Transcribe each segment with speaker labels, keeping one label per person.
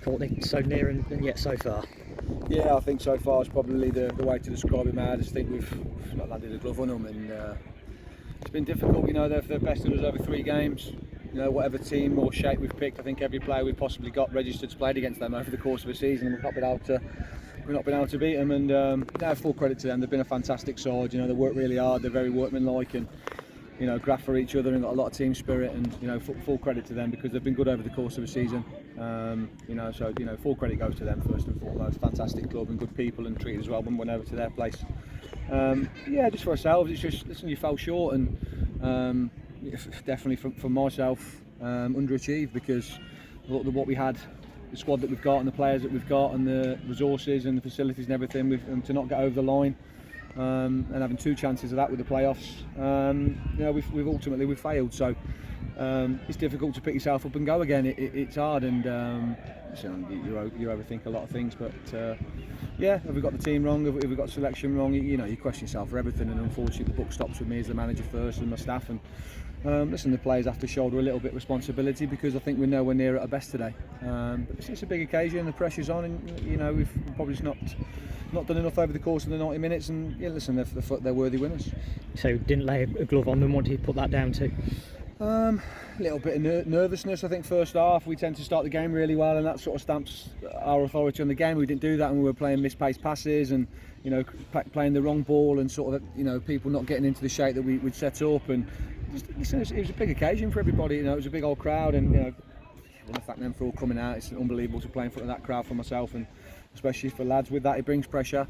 Speaker 1: Courtney, so near and yet so far.
Speaker 2: Yeah, I think so far is probably the way to describe it. I just think we've not landed a glove on them, and it's been difficult. You know, they've bested us over 3 games. You know, whatever team or shape we've picked, I think every player we've possibly got registered's played against them over the course of a season, and we've not been able to beat them. And full credit to them. They've been a fantastic side. You know, they work really hard. They're very workmanlike and, you know, graft for each other and got a lot of team spirit. And, you know, full credit to them because they've been good over the course of a season. Full credit goes to them first and foremost. Fantastic club and good people and treated as well when we went over to their place. Just for ourselves, it's just, listen, you fell short and definitely for myself, underachieved because what we had, the squad that we've got and the players that we've got and the resources and the facilities and everything, to not get over the line and having 2 chances of that with the playoffs, we've ultimately failed. So it's difficult to pick yourself up and go again. It's hard, and you overthink a lot of things. But have we got the team wrong? Have we got selection wrong? You question yourself for everything, and unfortunately the buck stops with me as the manager first and my staff. And the players have to shoulder a little bit of responsibility because I think we're nowhere near at our best today. But it's a big occasion, the pressure's on, and we've probably just not done enough over the course of the 90 minutes. And they're worthy winners.
Speaker 1: So didn't lay a glove on them. What do you put that down to?
Speaker 2: A little bit of nervousness. I think first half we tend to start the game really well, and that sort of stamps our authority on the game. We didn't do that, and we were playing mispaced passes and playing the wrong ball and sort of people not getting into the shape that we'd set up. And it was a big occasion for everybody. It was a big old crowd, and the fact them for all coming out, it's unbelievable to play in front of that crowd for myself, and especially for lads with that, it brings pressure.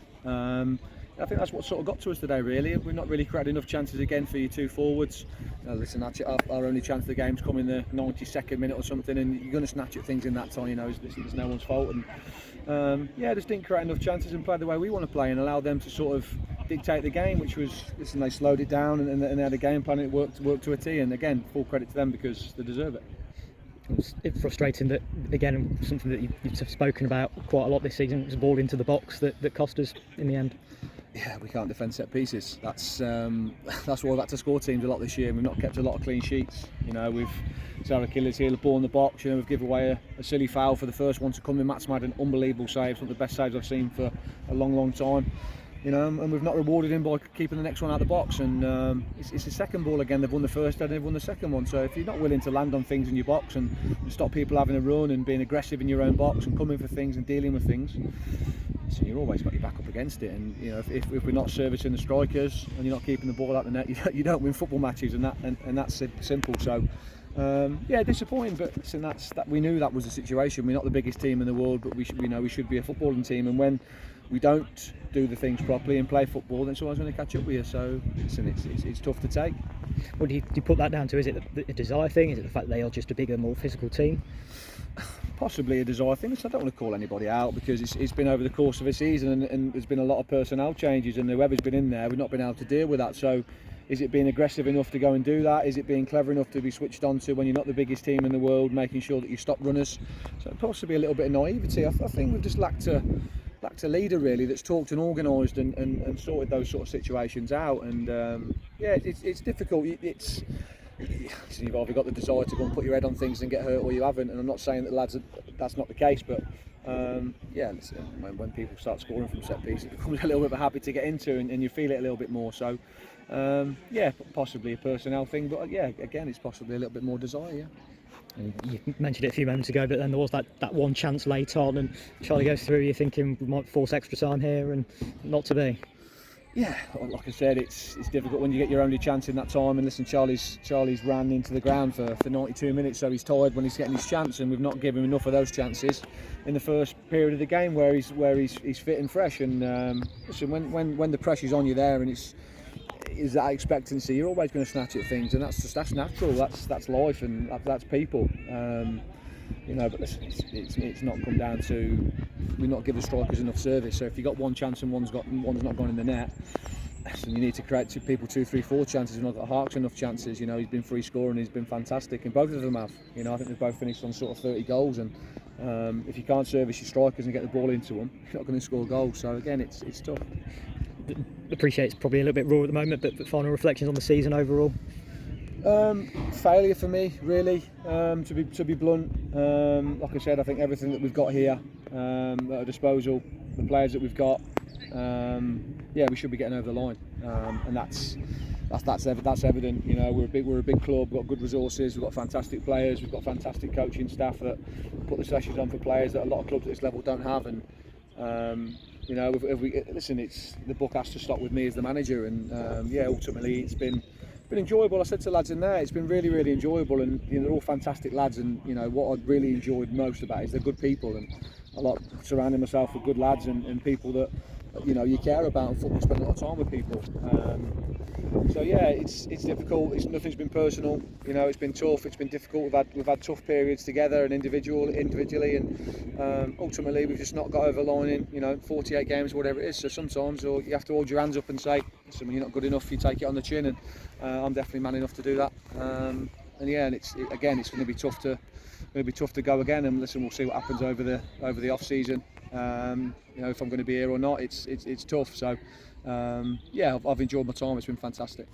Speaker 2: I think that's what sort of got to us today, really. We've not really created enough chances again for your 2 forwards. Our only chance of the game's come in the 92nd minute or something, and you're going to snatch at things in that time. It's no one's fault. And just didn't create enough chances and play the way we want to play and allow them to sort of dictate the game, which was, they slowed it down and they had a game plan. It worked to a T. And again, full credit to them because they deserve it.
Speaker 1: It's frustrating that, again, something that you've spoken about quite a lot this season, it was a ball into the box that cost us in the end.
Speaker 2: Yeah, we can't defend set pieces. That's why we've had to score teams a lot this year. We've not kept a lot of clean sheets. It's our Achilles heel, the ball in the box. We've given away a silly foul for the first one to come in. Matt's made an unbelievable save, one of the best saves I've seen for a long time. And we've not rewarded him by keeping the next one out of the box. And it's the second ball again. They've won the first and they've won the second one. So if you're not willing to land on things in your box and stop people having a run and being aggressive in your own box and coming for things and dealing with things, so you've always got your back up against it. And if we're not servicing the strikers and you're not keeping the ball out the net, you don't win football matches, and that's simple. So disappointing, but listen, that we knew that was the situation. We're not the biggest team in the world, but we should be a footballing team, and when we don't do the things properly and play football, then someone's going to catch up with you. So listen, it's tough to take.
Speaker 1: What do you put that down to? Is it a desire thing? Is it the fact that they are just a bigger, more physical team?
Speaker 2: Possibly a desire thing. So I don't want to call anybody out because it's been over the course of a season and there's been a lot of personnel changes, and whoever's been in there, we've not been able to deal with that. So is it being aggressive enough to go and do that? Is it being clever enough to be switched on to when you're not the biggest team in the world, making sure that you stop runners? So possibly a little bit of naivety. I think we've just lacked a leader really that's talked and organised and sorted those sort of situations out. And it's difficult. You've either got the desire to go and put your head on things and get hurt, or you haven't. And I'm not saying that lads that's not the case, but when people start scoring from set pieces, it becomes a little bit of a habit to get into, and you feel it a little bit more. So possibly a personnel thing, but again, it's possibly a little bit more desire. Yeah.
Speaker 1: You mentioned it a few moments ago, but then there was that one chance late on, and Charlie goes through. You're thinking we might force extra time here, and not to be.
Speaker 2: Yeah, like I said, it's difficult when you get your only chance in that time. And listen, Charlie's ran into the ground for 92 minutes, so he's tired when he's getting his chance, and we've not given him enough of those chances in the first period of the game where he's fit and fresh. And listen, when the pressure's on you there, and is that expectancy, you're always going to snatch at things, and that's natural. That's life, and that's people. But listen, it's not come down to we not give the strikers enough service. So if you got one chance and one's not gone in the net, listen, you need to create 2, 3, 4 chances. We've not got Harks enough chances. He's been free scoring, he's been fantastic, and both of them have. I think they've both finished on sort of 30 goals, and if you can't service your strikers and get the ball into them, you're not going to score goals. So again, it's tough.
Speaker 1: Appreciate it's probably a little bit raw at the moment, but final reflections on the season overall.
Speaker 2: Failure for me, really. To be blunt, like I said, I think everything that we've got here at our disposal, the players that we've got, yeah, we should be getting over the line, and that's evident. You know, we're a big club. We've got good resources. We've got fantastic players. We've got fantastic coaching staff that put the sessions on for players that a lot of clubs at this level don't have. And you know, if we listen, it's the buck has to stop with me as the manager. And yeah, ultimately, it's been enjoyable. I said to the lads in there, it's been really enjoyable, and you know, they're all fantastic lads. And you know, what I've really enjoyed most about it is they're good people, and I like surrounding myself with good lads and people that you know you care about, and football, spend a lot of time with people. So yeah, it's difficult. Nothing's been personal. You know, it's been tough. It's been difficult. We've had tough periods together and individually, and ultimately we've just not got over the line in 48 games, whatever it is. So sometimes, or you have to hold your hands up and say, "Listen, you're not good enough. You take it on the chin," and I'm definitely man enough to do that. And yeah, and it's going to be tough to go again. And listen, we'll see what happens over the off season. You know, if I'm going to be here or not, it's tough. So yeah, I've enjoyed my time. It's been fantastic.